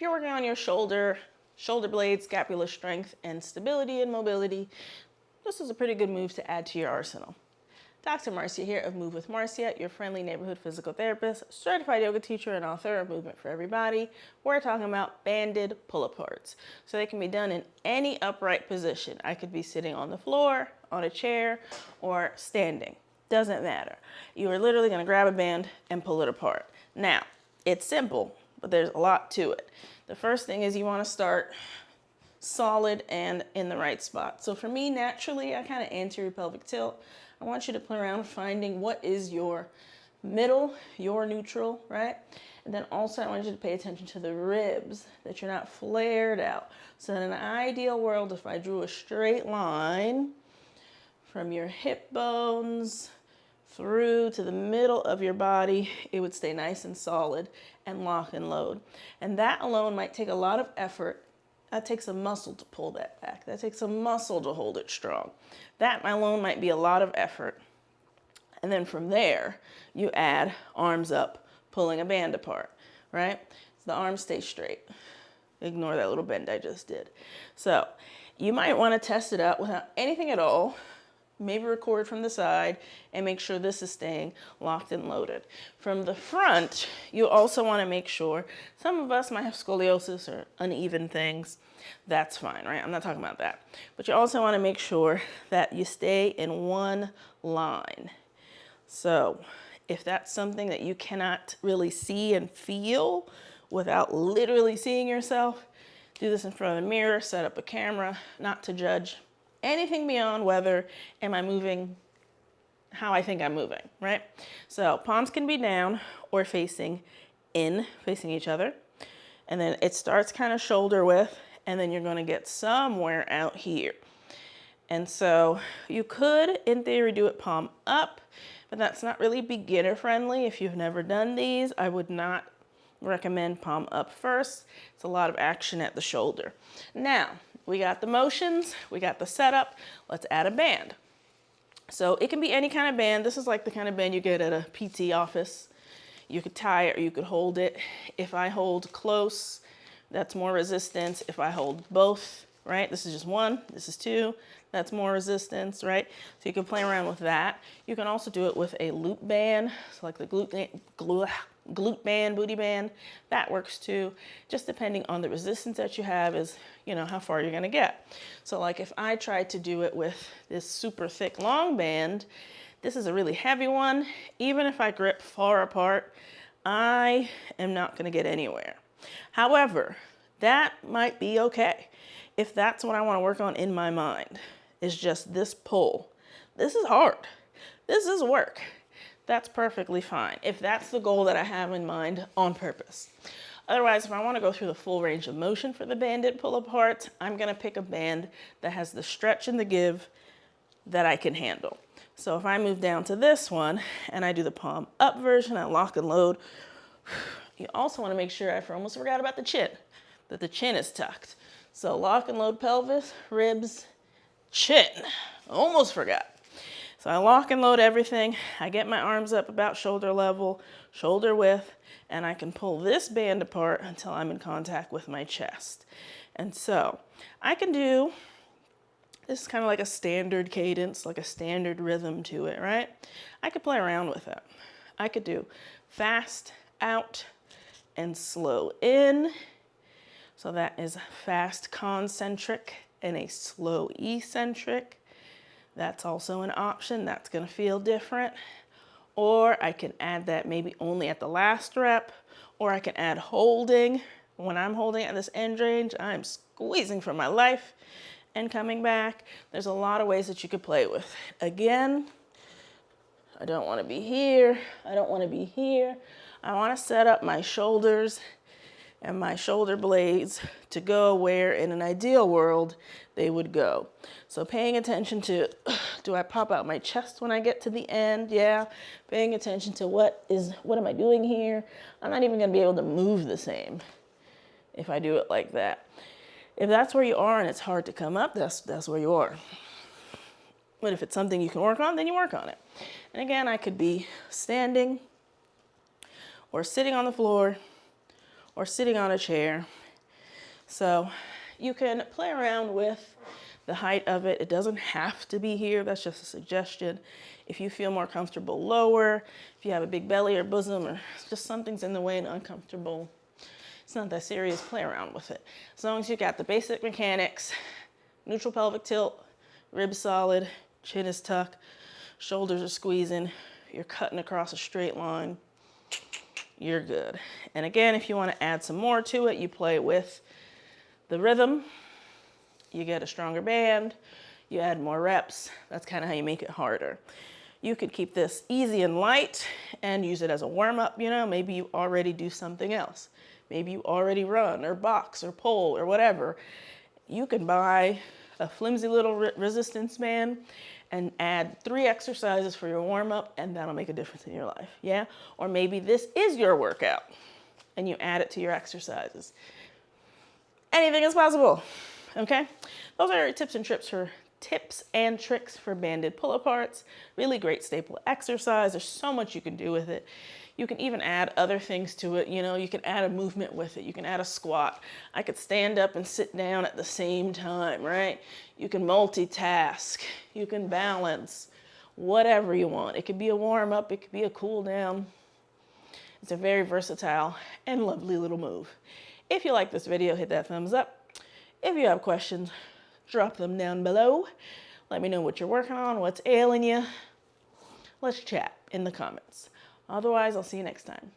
you're working on your shoulder blades, scapular strength, and stability and mobility, this is a pretty good move to add to your arsenal. Dr. Marcia here of Move with Marcia, your friendly neighborhood physical therapist, certified yoga teacher, and author of Movement for Everybody. We're talking about banded pull-aparts. So they can be done in any upright position. I could be sitting on the floor, on a chair, or standing. Doesn't matter. You are literally going to grab a band and pull it apart. Now, it's simple, but there's a lot to it. The first thing is you want to start solid and in the right spot. So for me, naturally, I kind of anterior pelvic tilt. I want you to play around finding what is your middle, your neutral, right? And then also I want you to pay attention to the ribs, that you're not flared out. So in an ideal world, if I drew a straight line from your hip bones through to the middle of your body, it would stay nice and solid and lock and load. And that alone might take a lot of effort. That takes a muscle to pull that back. That takes a muscle to hold it strong. That alone might be a lot of effort. And then from there, you add arms up, pulling a band apart, right? So the arms stay straight. Ignore that little bend I just did. So you might want to test it out without anything at all. Maybe record from the side and make sure this is staying locked and loaded. From the front, you also want to make sure, some of us might have scoliosis or uneven things. That's fine, right? I'm not talking about that. But you also want to make sure that you stay in one line. So if that's something that you cannot really see and feel without literally seeing yourself, do this in front of the mirror, set up a camera, not to judge anything beyond whether am I moving how I think I'm moving, right? So palms can be down or facing in, facing each other. And then it starts kind of shoulder width, and then you're going to get somewhere out here. And so you could, in theory, do it palm up, but that's not really beginner friendly. If you've never done these, I would not recommend palm up first. It's a lot of action at the shoulder. Now, we got the motions, we got the setup, let's add a band. So it can be any kind of band. This is like the kind of band you get at a PT office. You could tie it or you could hold it. If I hold close, that's more resistance. If I hold both, right? This is just one, this is two, that's more resistance, right? So you can play around with that. You can also do it with a loop band, so like the glute band, booty band, that works too. Just depending on the resistance that you have is, you know, how far you're gonna get. So like if I tried to do it with this super thick long band, this is a really heavy one. Even if I grip far apart, I am not gonna get anywhere. However, that might be okay. If that's what I wanna work on in my mind, is just this pull. This is hard, this is work. That's perfectly fine if that's the goal that I have in mind on purpose. Otherwise, if I want to go through the full range of motion for the banded pull apart, I'm going to pick a band that has the stretch and the give that I can handle. So if I move down to this one and I do the palm up version, I lock and load. You also want to make sure, I almost forgot about the chin, that the chin is tucked. So lock and load pelvis, ribs, chin. Almost forgot. So I lock and load everything. I get my arms up about shoulder level, shoulder width, and I can pull this band apart until I'm in contact with my chest. And so I can do, this is kind of like a standard cadence, like a standard rhythm to it, right? I could play around with it. I could do fast out and slow in. So that is fast concentric and a slow eccentric. That's also an option. That's going to feel different. Or I can add that maybe only at the last rep, or I can add holding. When I'm holding at this end range, I'm squeezing for my life and coming back. There's a lot of ways that you could play with. Again, I don't want to be here. I don't want to be here. I want to set up my shoulders and my shoulder blades to go where in an ideal world they would go. So paying attention to, do I pop out my chest when I get to the end? Yeah. Paying attention to what am I doing here? I'm not even gonna be able to move the same if I do it like that. If that's where you are and it's hard to come up, that's where you are. But if it's something you can work on, then you work on it. And again, I could be standing or sitting on the floor or sitting on a chair, So you can play around with the height of it. It doesn't have to be here. That's just a suggestion. If you feel more comfortable lower, if you have a big belly or bosom or just something's in the way and uncomfortable, it's not that serious. Play around with it. As long as you got the basic mechanics, neutral pelvic tilt, ribs solid, chin is tucked, shoulders are squeezing, you're cutting across a straight line, you're good. And again, if you want to add some more to it, you play with the rhythm, you get a stronger band, you add more reps. That's kind of how you make it harder. You could keep this easy and light and use it as a warm-up, you know, maybe you already do something else. Maybe you already run or box or pull or whatever. You can buy a flimsy little resistance band and add 3 exercises for your warm-up, and that'll make a difference in your life, yeah? Or maybe this is your workout and you add it to your exercises. Anything is possible, okay? Those are your tips and tricks for banded pull-aparts. Really great staple exercise. There's so much you can do with it. You can even add other things to it. You know, you can add a movement with it. You can add a squat. I could stand up and sit down at the same time, right? You can multitask. You can balance, whatever you want. It could be a warm-up. It could be a cool-down. It's a very versatile and lovely little move. If you like this video, hit that thumbs up. If you have questions, drop them down below. Let me know what you're working on, what's ailing you. Let's chat in the comments. Otherwise, I'll see you next time.